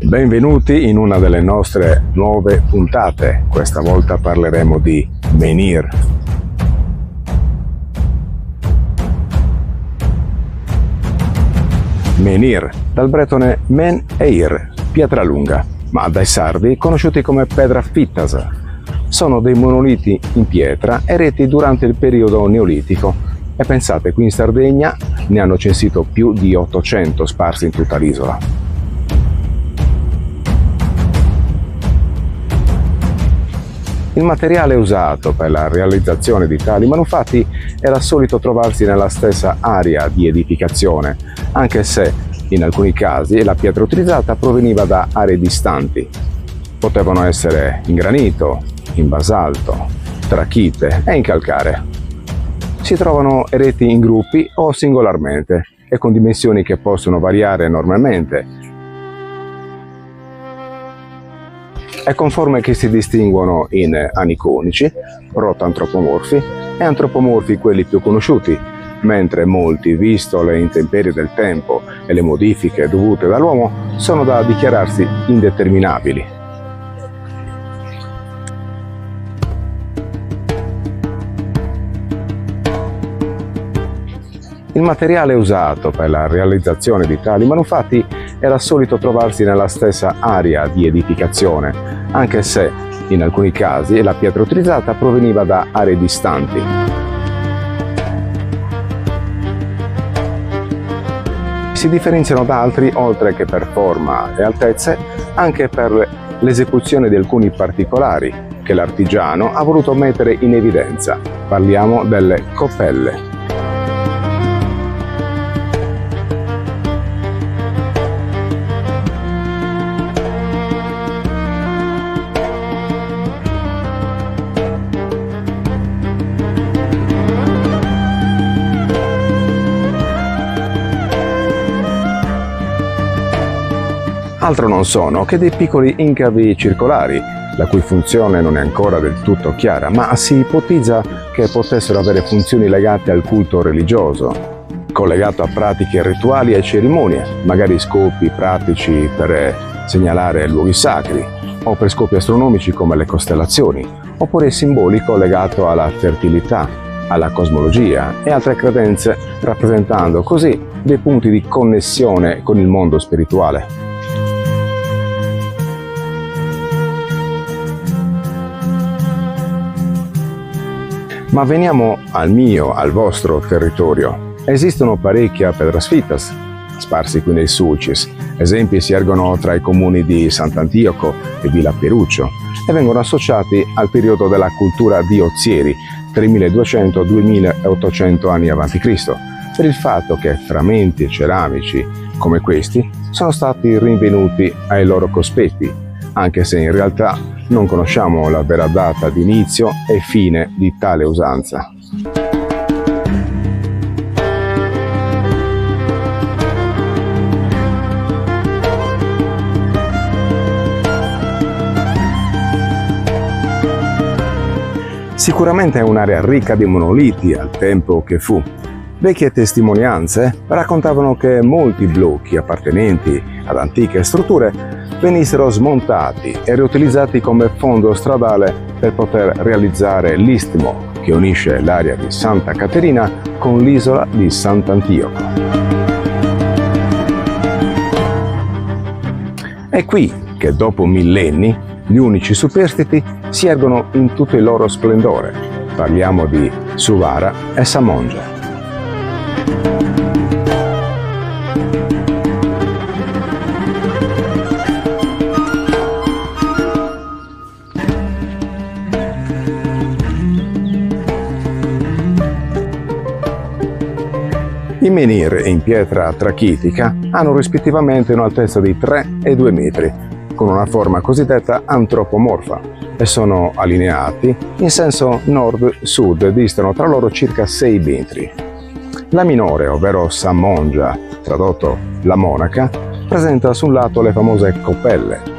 Benvenuti in una delle nostre nuove puntate. Questa volta parleremo di menhir. Menhir, dal bretone men e ir, pietra lunga, ma dai sardi conosciuti come pedra fittasa. Sono dei monoliti in pietra eretti durante il periodo neolitico e pensate, qui in Sardegna ne hanno censito più di 800 sparsi in tutta l'isola. Il materiale usato per la realizzazione di tali manufatti era solito trovarsi nella stessa area di edificazione, anche se in alcuni casi la pietra utilizzata proveniva da aree distanti. Potevano essere in granito, in basalto, trachite e in calcare. Si trovano eretti in gruppi o singolarmente e con dimensioni che possono variare enormemente, e con forme che si distinguono in aniconici, rotantropomorfi e antropomorfi quelli più conosciuti, mentre molti, visto le intemperie del tempo e le modifiche dovute dall'uomo, sono da dichiararsi indeterminabili. Il materiale usato per la realizzazione di tali manufatti era solito trovarsi nella stessa area di edificazione, anche se in alcuni casi la pietra utilizzata proveniva da aree distanti. Si differenziano da altri, oltre che per forma e altezze, anche per l'esecuzione di alcuni particolari che l'artigiano ha voluto mettere in evidenza. Parliamo delle coppelle. Altro non sono che dei piccoli incavi circolari, la cui funzione non è ancora del tutto chiara, ma si ipotizza che potessero avere funzioni legate al culto religioso, collegato a pratiche rituali e cerimonie, magari scopi pratici per segnalare luoghi sacri, o per scopi astronomici come le costellazioni, oppure simbolico legato alla fertilità, alla cosmologia e altre credenze, rappresentando così dei punti di connessione con il mondo spirituale. Ma veniamo al vostro territorio. Esistono parecchie pedras sparsi qui nei Sulcis. Esempi si ergono tra i comuni di Sant'Antioco e Villa Peruccio e vengono associati al periodo della cultura di Ozieri, 3200-2800 anni a.C., per il fatto che frammenti ceramici come questi sono stati rinvenuti ai loro cospetti, anche se in realtà non conosciamo la vera data di inizio e fine di tale usanza. Sicuramente è un'area ricca di monoliti al tempo che fu. Vecchie testimonianze raccontavano che molti blocchi appartenenti ad antiche strutture venissero smontati e riutilizzati come fondo stradale per poter realizzare l'istmo che unisce l'area di Santa Caterina con l'isola di Sant'Antioco. È qui che dopo millenni gli unici superstiti si ergono in tutto il loro splendore. Parliamo di Suvara e Samongia. I menhir in pietra trachitica hanno rispettivamente un'altezza di 3 e 2 metri, con una forma cosiddetta antropomorfa, e sono allineati in senso nord-sud e distano tra loro circa 6 metri. La minore, ovvero Samongia, tradotto la monaca, presenta su un lato le famose coppelle.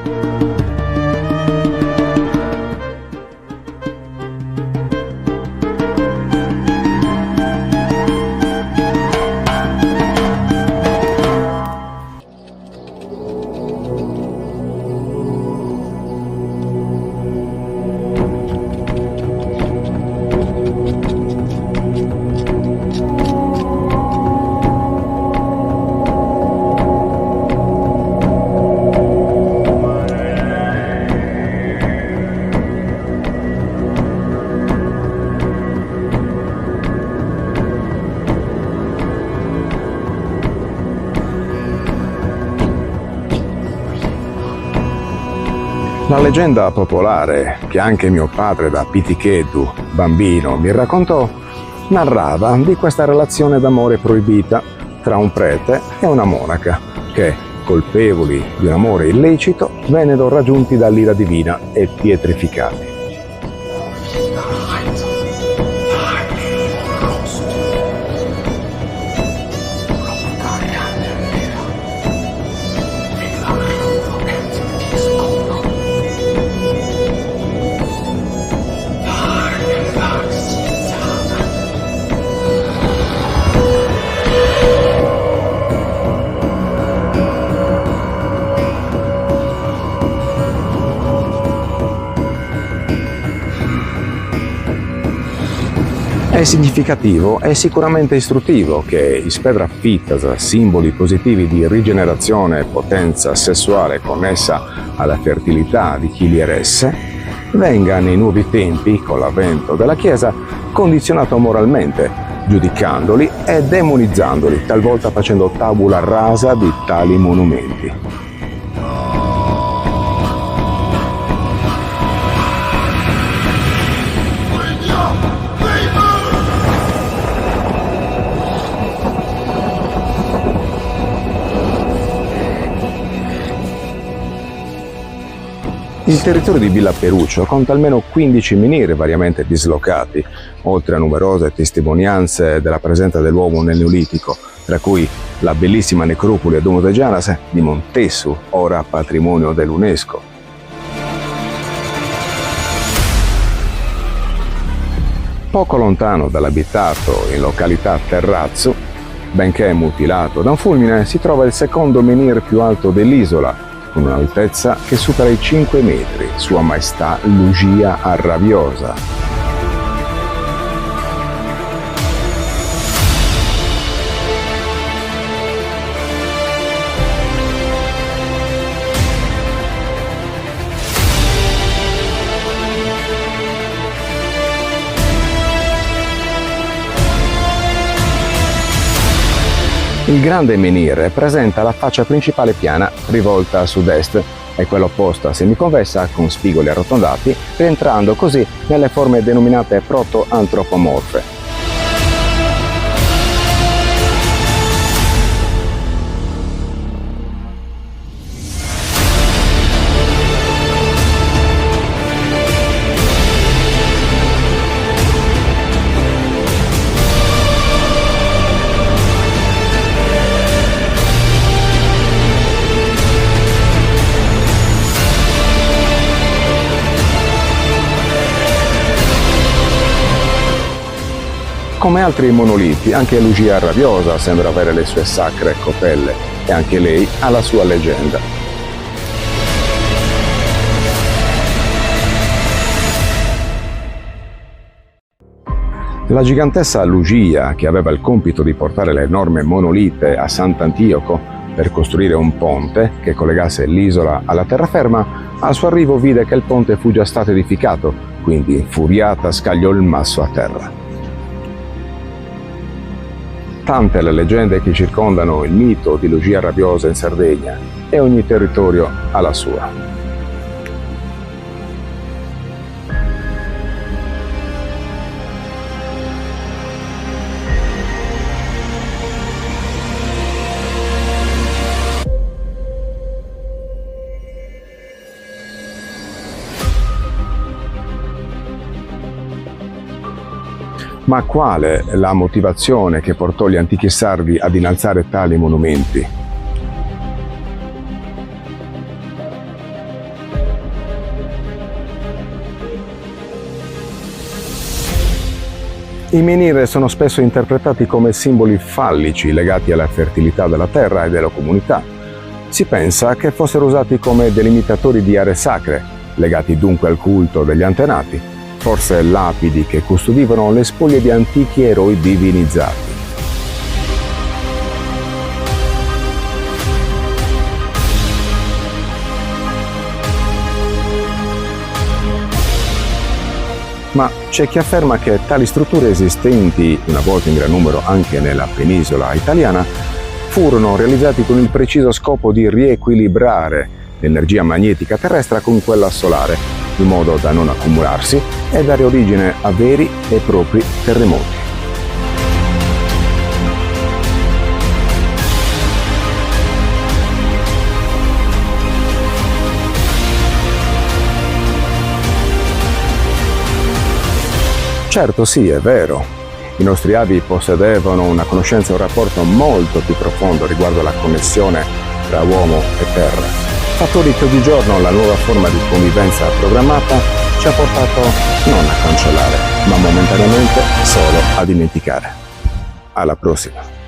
La leggenda popolare, che anche mio padre da piticheddu, bambino, mi raccontò, narrava di questa relazione d'amore proibita tra un prete e una monaca, che, colpevoli di un amore illecito, vennero raggiunti dall'ira divina e pietrificati. È significativo e sicuramente istruttivo che Ispedra Fittasa, simboli positivi di rigenerazione e potenza sessuale connessa alla fertilità di chi li eresse, venga nei nuovi tempi, con l'avvento della Chiesa, condizionato moralmente, giudicandoli e demonizzandoli, talvolta facendo tabula rasa di tali monumenti. Il territorio di Villa Peruccio conta almeno 15 menhiri variamente dislocati, oltre a numerose testimonianze della presenza dell'uomo nel Neolitico, tra cui la bellissima necropoli ad Domo de Gianas di Montessu, ora patrimonio dell'UNESCO. Poco lontano dall'abitato, in località Terrazzo, benché mutilato da un fulmine, si trova il secondo menhir più alto dell'isola, con un'altezza che supera i 5 metri, Sua Maestà Lugia Arrabiosa. Il grande menhir presenta la faccia principale piana, rivolta a sud-est, e quella opposta semiconvessa con spigoli arrotondati, rientrando così nelle forme denominate proto-antropomorfe. Come altri monoliti, anche Lugia Arrabiosa sembra avere le sue sacre copelle e anche lei ha la sua leggenda. La gigantessa Lugia, che aveva il compito di portare l'enorme monolite a Sant'Antioco per costruire un ponte che collegasse l'isola alla terraferma, al suo arrivo vide che il ponte fu già stato edificato, quindi infuriata scagliò il masso a terra. Tante le leggende che circondano il mito di Lugia Arrabiosa in Sardegna, e ogni territorio ha la sua. Ma quale la motivazione che portò gli antichi sardi ad innalzare tali monumenti? I menhir sono spesso interpretati come simboli fallici legati alla fertilità della terra e della comunità. Si pensa che fossero usati come delimitatori di aree sacre, legati dunque al culto degli antenati, forse lapidi che custodivano le spoglie di antichi eroi divinizzati. Ma c'è chi afferma che tali strutture esistenti, una volta in gran numero anche nella penisola italiana, furono realizzati con il preciso scopo di riequilibrare l'energia magnetica terrestre con quella solare, in modo da non accumularsi e dare origine a veri e propri terremoti. Certo, sì, è vero. I nostri avi possedevano una conoscenza e un rapporto molto più profondo riguardo alla connessione tra uomo e terra. Fattori che oggigiorno la nuova forma di convivenza programmata ci ha portato non a cancellare, ma momentaneamente solo a dimenticare. Alla prossima!